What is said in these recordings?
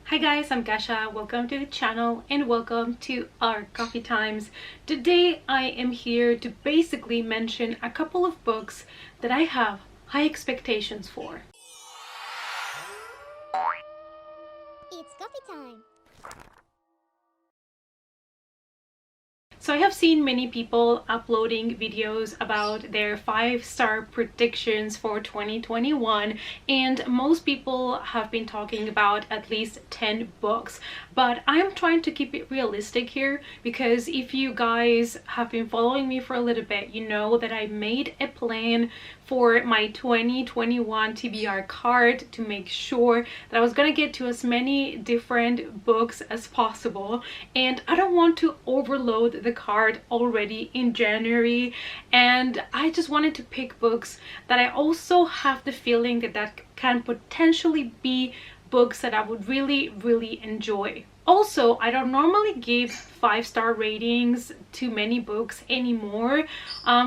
Hi guys, I'm Gasha. Welcome to the channel and welcome to our coffee times. Today I am here to basically mention a couple of books that I have high expectations for. It's coffee time. So I have seen many people uploading videos about their 5-star predictions for 2021, and most people have been talking about at least 10 books. But I'm trying to keep it realistic here, because if you guys have been following me for a little bit, you know that I made a plan for my 2021 TBR card to make sure that I was gonna get to as many different books as possible, and I don't want to overload the card already in January, and I just wanted to pick books that I also have the feeling that can potentially be books that I would really enjoy. Also, I don't normally give 5-star ratings to many books anymore.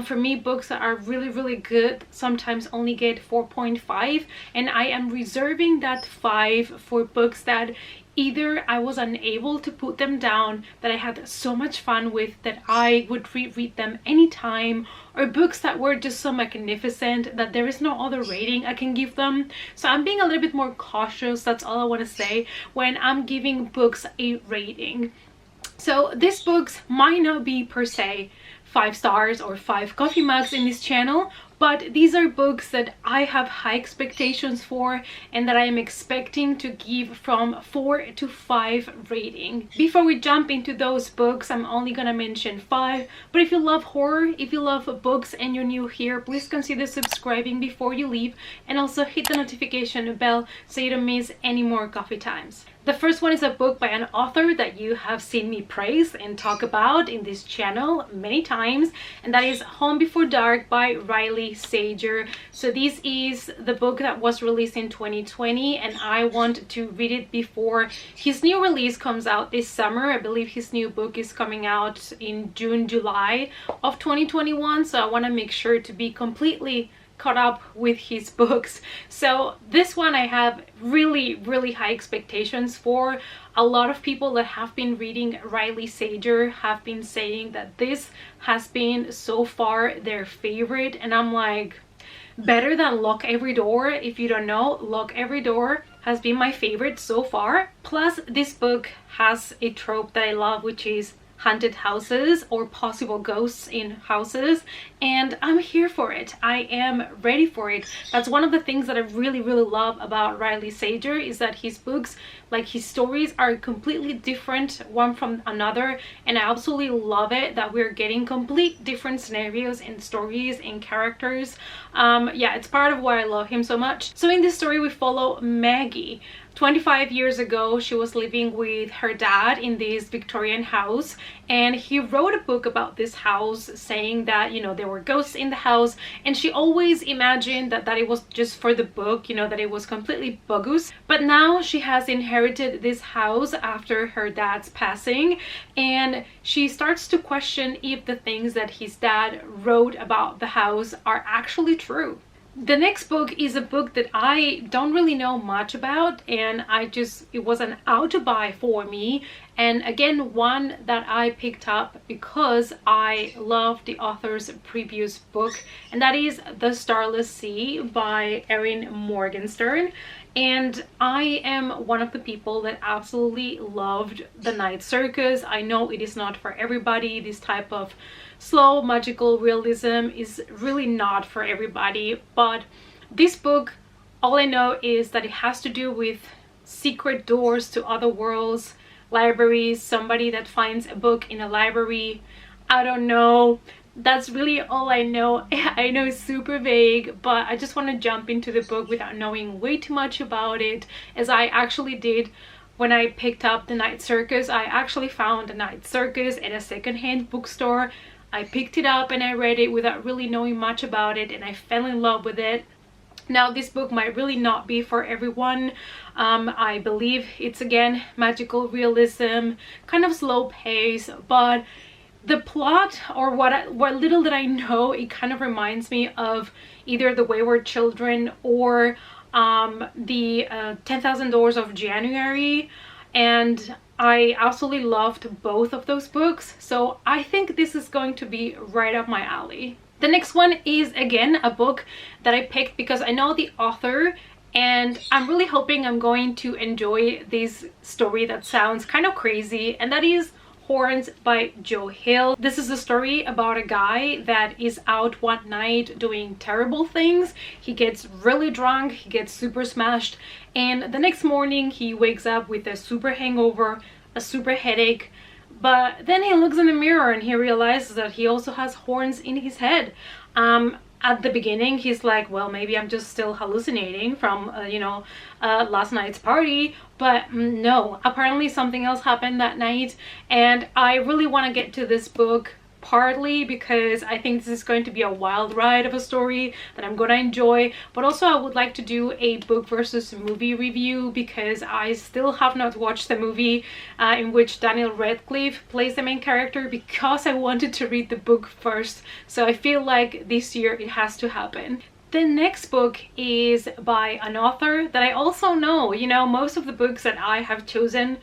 For me, books that are really good sometimes only get 4.5, and I am reserving that 5 for books that either I was unable to put them down, that I had so much fun with that I would reread them anytime, or books that were just so magnificent that there is no other rating I can give them. So I'm being a little bit more cautious, that's all I want to say, when I'm giving books a rating. So these books might not be per se 5 stars or 5 coffee mugs in this channel, but these are books that I have high expectations for and that I am expecting to give from 4 to 5 rating. Before we jump into those books, I'm only gonna mention 5, but if you love horror, if you love books and you're new here, please consider subscribing before you leave, and also hit the notification bell so you don't miss any more coffee times. The first one is a book by an author that you have seen me praise and talk about in this channel many times, and that is Home Before Dark by Riley Sager. So this is the book that was released in 2020, and I want to read it before his new release comes out this summer. I believe his new book is coming out in June, July of 2021, so I want to make sure to be completely caught up with his books. So this one I have really high expectations for. A lot of people that have been reading Riley Sager have been saying that this has been so far their favorite, and I'm like, better than Lock Every Door. If you don't know, Lock Every Door has been my favorite so far. Plus this book has a trope that I love, which is haunted houses or possible ghosts in houses, and I'm here for it. I am ready for it. That's one of the things that I really love about Riley Sager, is that his books, like his stories, are completely different one from another, and I absolutely love it that we're getting complete different scenarios and stories and characters. Yeah, it's part of why I love him so much. So in this story we follow Maggie. 25 years ago, she was living with her dad in this Victorian house, and he wrote a book about this house saying that, you know, there were ghosts in the house, and she always imagined that it was just for the book, you know, that it was completely bogus. But now she has inherited this house after her dad's passing, and she starts to question if the things that his dad wrote about the house are actually true. The next book is a book that I don't really know much about, and it was an out to buy for me, and again one that I picked up because I love the author's previous book, and that is The Starless C by Erin Morgenstern. And I am one of the people that absolutely loved The Night Circus. I know it is not for everybody. This type of slow magical realism is really not for everybody, but this book, all I know is that it has to do with secret doors to other worlds, libraries, somebody that finds a book in a library. I don't know. That's really all I know. I know it's super vague, but I just want to jump into the book without knowing way too much about it, as I actually did when I picked up The Night Circus. I actually found The Night Circus at a secondhand bookstore. I picked it up and I read it without really knowing much about it, and I fell in love with it. Now this book might really not be for everyone. I believe it's again magical realism, kind of slow pace, but the plot, or what little that I know, it kind of reminds me of either The Wayward Children or the 10,000 Doors of January, and I absolutely loved both of those books, so I think this is going to be right up my alley. The next one is again a book that I picked because I know the author, and I'm really hoping I'm going to enjoy this story that sounds kind of crazy, and that is Horns by Joe Hill. This is a story about a guy that is out one night doing terrible things. He gets really drunk, he gets super smashed, and the next morning he wakes up with a super hangover, a super headache. But then he looks in the mirror and he realizes that he also has horns in his head. At the beginning he's like, well, maybe I'm just still hallucinating from last night's party, but no, apparently something else happened that night. And I really want to get to this book, partly because I think this is going to be a wild ride of a story that I'm going to enjoy, but also I would like to do a book versus movie review because I still have not watched the movie in which Daniel Radcliffe plays the main character, because I wanted to read the book first. So I feel like this year it has to happen. The next book is by an author that I also know. Most of the books that I have chosen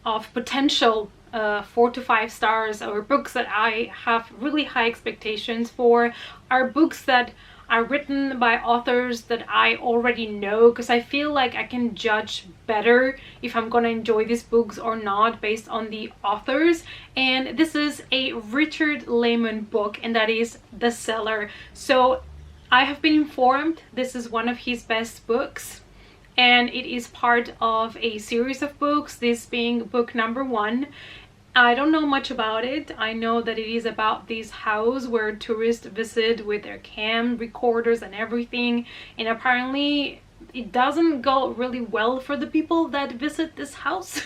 of potential 4 to 5 stars, or books that I have really high expectations for, are books that are written by authors that I already know, because I feel like I can judge better if I'm gonna enjoy these books or not based on the authors. And this is a Richard Lehman book, and that is The Cellar. So I have been informed this is one of his best books, and it is part of a series of books, this being book number 1. I don't know much about it. I know that it is about this house where tourists visit with their cam recorders and everything, and apparently it doesn't go really well for the people that visit this house.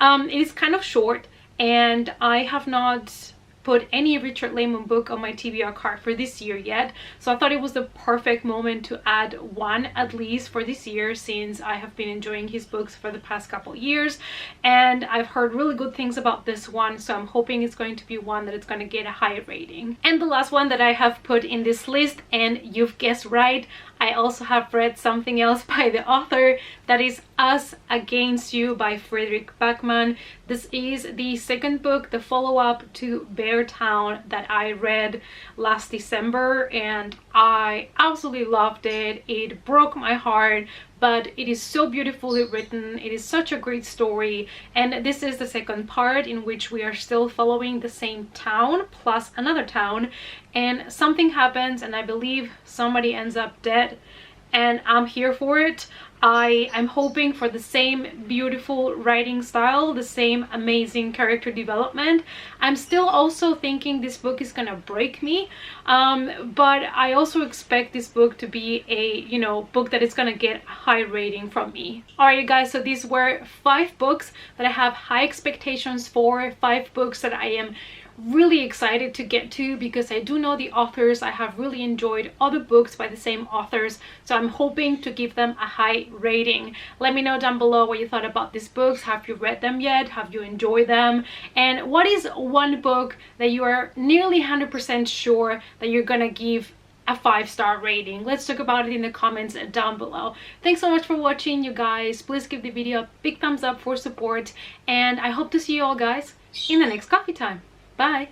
It is kind of short, and I have not put any Richard Lehman book on my TBR card for this year yet, so I thought it was the perfect moment to add one at least for this year, since I have been enjoying his books for the past couple years and I've heard really good things about this one, so I'm hoping it's going to be one that it's going to get a high rating. And the last one that I have put in this list, and you've guessed right, I also have read something else by the author, that is Us Against You by Frederick Backman. This is the second book, the follow-up to Bear Town, that I read last December, and I absolutely loved it. It broke my heart, but it is so beautifully written. It is such a great story, and this is the second part in which we are still following the same town plus another town, and something happens and I believe somebody ends up dead, and I'm here for it. I'm hoping for the same beautiful writing style, the same amazing character development. I'm still also thinking this book is gonna break me, but I also expect this book to be a book that is gonna get a high rating from me. Alright, you guys, so these were 5 books that I have high expectations for, 5 books that I am really excited to get to because I do know the authors. I have really enjoyed other books by the same authors, so I'm hoping to give them a high rating. Let me know down below what you thought about these books. Have you read them yet? Have you enjoyed them? And what is one book that you are nearly 100% sure that you're gonna give a 5-star rating? Let's talk about it in the comments down below. Thanks so much for watching, you guys. Please give the video a big thumbs up for support, and I hope to see you all guys in the next coffee time. Bye!